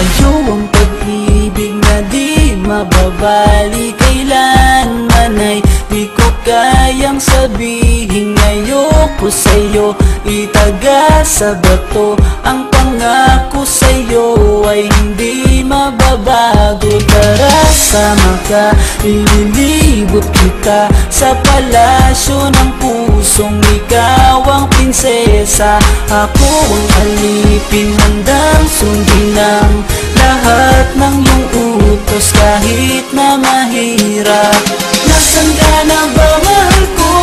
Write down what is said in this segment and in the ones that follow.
Sa'yo ang pag-ibig na di mababali, kailanman ay di ko kayang sabihin. Ayoko sa'yo itaga sa bato, ang pangako sa'yo ay hindi mababago. Tara sama ka, ililibot kita sa palasyo ng pusong ikaw ang prinsesa. Ako ang alipin, handang sundin ang lahat ng iyong utos kahit na mahirap. Nasaan ka na ba, mahal ko?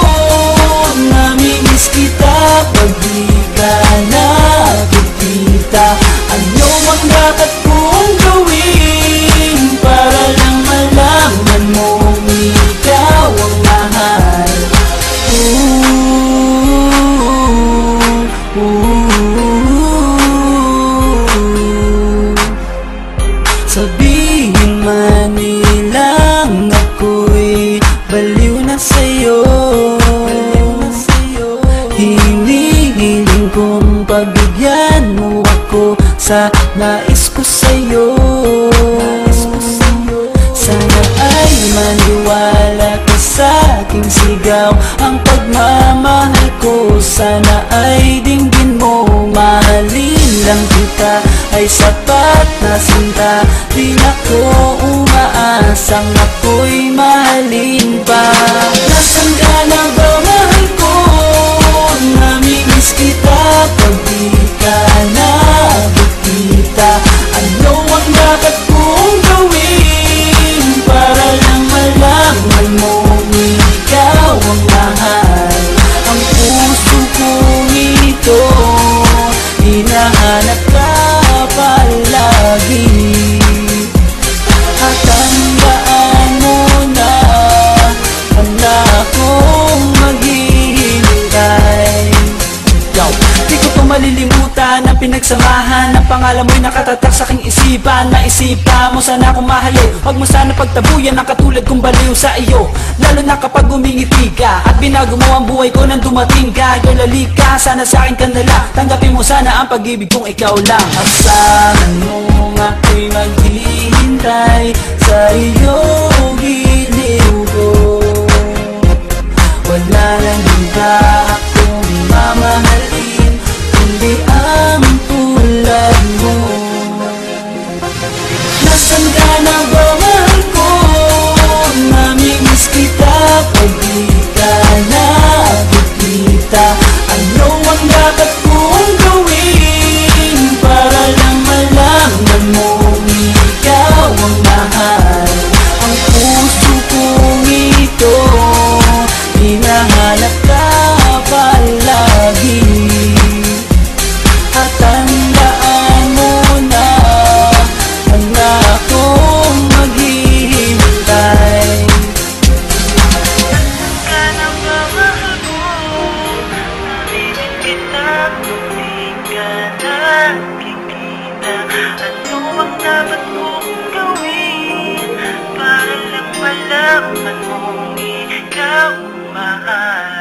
Namimiss kita pag di ka nakikita. Ano ang dapat kong gawin para lang malaman mong ikaw ang mahal? Sabihin man nilang ako'y baliw na sa'yo, hinihiling kong pagbigyan mo ako sa nais ko sa'yo. Sana ay maniwala ka sa aking sigaw, ang pagmamahal ko sana ay dinggin mo. Mahalin lang kita ay sapat na sinta, di na ko umaasang ako'y mahalin pa. Nasaan ka na ba, mahal ko? Namimiss kita pag di ka nakikita. Ano ang dapat kong gawin para lang malaman mong ikaw ang mahal? Ang puso kong ito hinahanap ka palagi, at tandaan mo na wala akong maghihintay. Di ko pa malilimutan ang pinagsamahan, ang pangalan mo'y nakatatak sa aking isipan. Naisipan mo sana akong mahalin, huwag mo sana pagtabuyan ang katulad kong baliw sa iyo. Lalo na kapag umingiti ka at binago mo ang buhay ko nang dumating ka. Girl, halika, sana sa akin ka nala, tanggapin mo sana ang pag-ibig kong ikaw lang. Asahan mo ako'y maghihintay sa iyong giliw ko. Wala nang iba akong mamahalin kundi ang tulad mo. Nasaan ka na ba, mahal ko? Namimiss kita pag di ka nakikita. Ano ang dapat kong gawin para lang malaman mong ikaw ang mahal? Ang puso kong ito hinahanap ka palagi, at tandaan mo na wala akong maghihintay. Nasaan ka na ba, mahal ko? Namimiss kita kung di ka nakikita. Ano ang dapat kong gawin para lang malaman mong ikaw ang mahal?